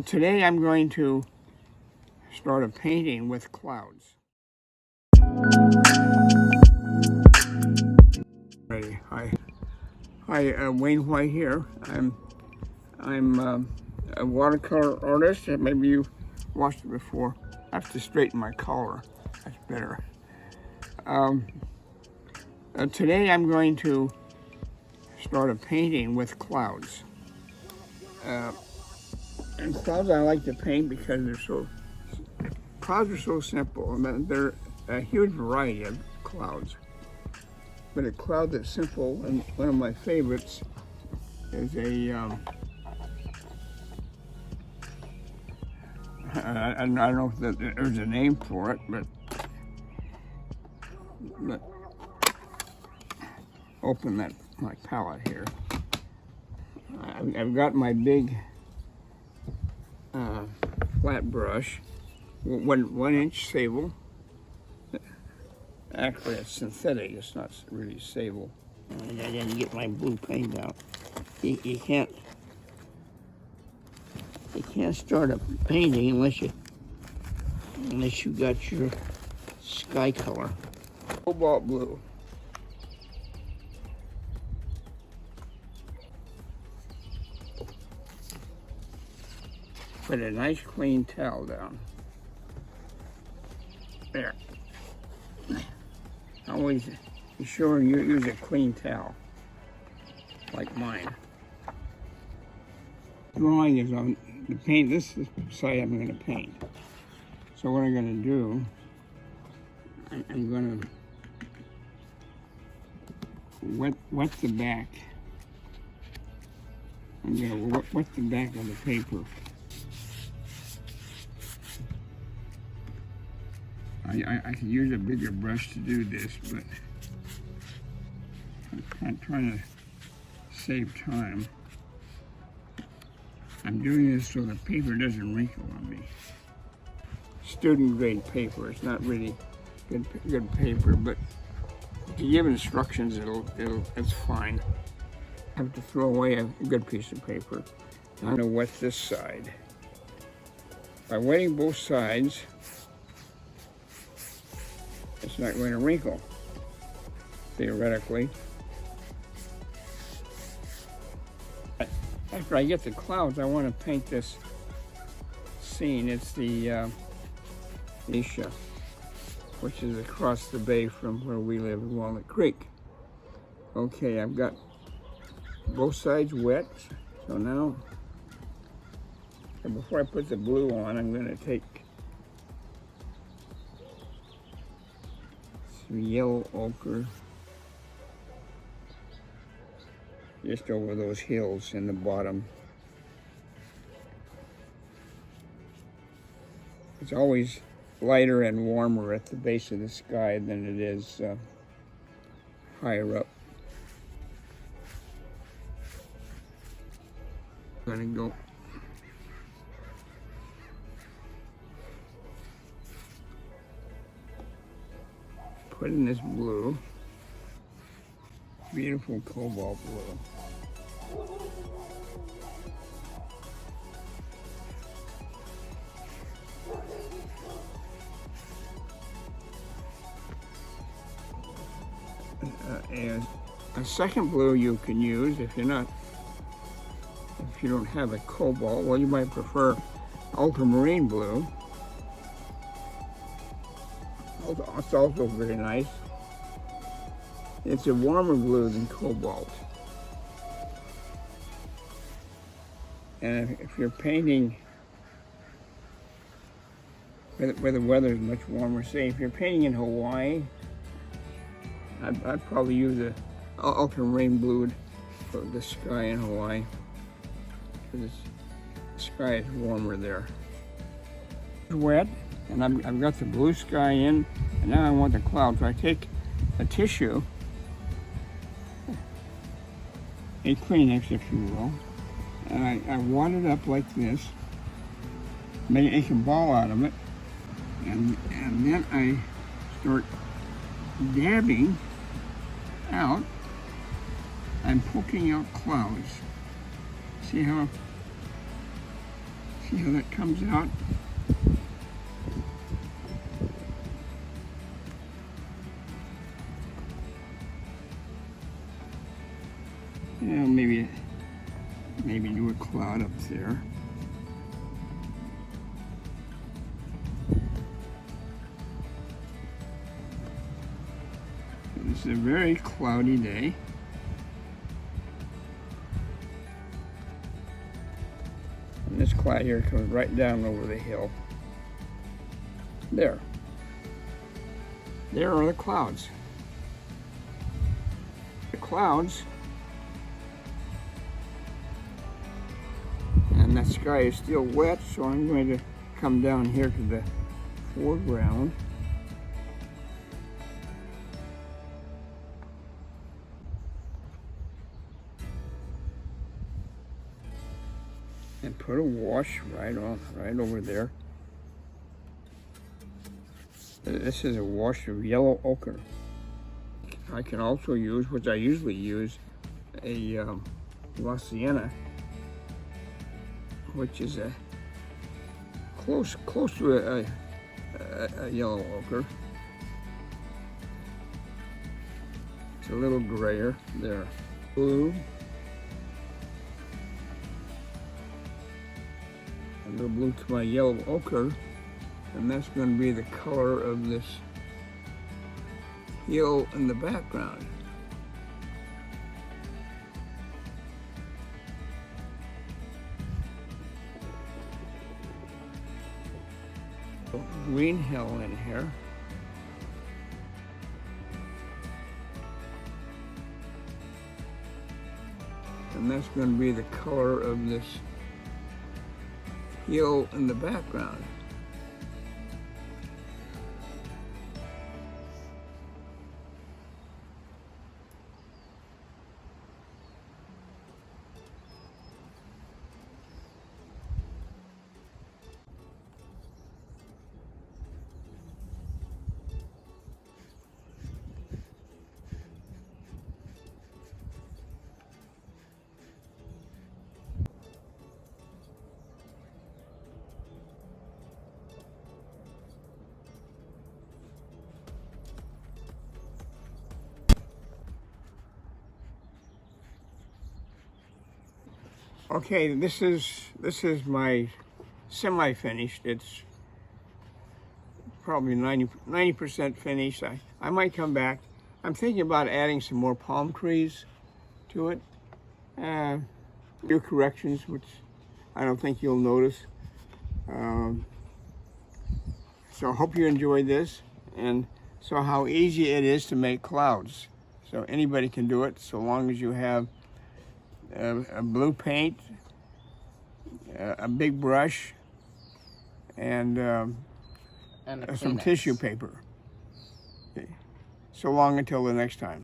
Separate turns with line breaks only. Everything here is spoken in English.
Today I'm going to start a painting with clouds. Ready? Hi, Wayne White here. I'm a watercolor artist. Maybe you watched it before. I have to straighten my collar. That's better. Today I'm going to start a painting with clouds. And clouds I like to paint because clouds are so simple. I mean, there are a huge variety of clouds. But a cloud that's simple, and one of my favorites is I don't know if there's a name for it, but open my palette here. I've got my big flat brush, 1 inch sable. Actually, it's synthetic. It's not really sable. I didn't get my blue paint out. You can't start a painting unless you got your sky color. Cobalt blue. Put a nice clean towel down. There. Always be sure you use a clean towel, like mine. Drawing is on the paint. This is the side I'm going to paint. So what I'm going to do, I'm going to wet the back. I'm going to wet the back of the paper. I could use a bigger brush to do this, but I'm trying to save time. I'm doing this so the paper doesn't wrinkle on me. Student grade paper. It's not really good paper, but if you give instructions, it's fine. I have to throw away a good piece of paper. I'm going to wet this side. By wetting both sides, it's not going to wrinkle, theoretically. After I get the clouds, I want to paint this scene. It's the Isha, which is across the bay from where we live in Walnut Creek. Okay, I've got both sides wet, so now, before I put the blue on, I'm going to take some yellow ochre just over those hills in the bottom. It's always lighter and warmer at the base of the sky than it is higher up. I'm gonna go put in this blue, beautiful cobalt blue. And a second blue you can use if you don't have a cobalt. Well, you might prefer ultramarine blue. It's also very nice. It's a warmer blue than cobalt. And if you're painting where the weather is much warmer, say if you're painting in Hawaii, I'd probably use the ultramarine blue for the sky in Hawaii, because the sky is warmer there. It's wet, and I've got the blue sky in, and now I want the clouds. So I take a tissue, a Kleenex if you will, and I wad it up like this, make a ball out of it, and then I start dabbing out. I'm poking out clouds. See See how that comes out? Yeah, maybe do a cloud up there. This is a very cloudy day. And this cloud here comes right down over the hill. There. There are the clouds. The clouds. And that sky is still wet, so I'm going to come down here to the foreground. And put a wash right over there. This is a wash of yellow ochre. I can also use, which I usually use, a La Sienna, which is a close to a yellow ochre. It's a little grayer there. Blue. A little blue to my yellow ochre, and that's going to be the color of this hill in the background. Green hill in here. And that's going to be the color of this hill in the background. Okay, this is my semi-finished. It's probably 90% finished. I might come back. I'm thinking about adding some more palm trees to it. Do corrections, which I don't think you'll notice. So I hope you enjoyed this and saw how easy it is to make clouds. So anybody can do it, so long as you have a blue paint, a big brush, and some tissue paper. Okay. So long until the next time.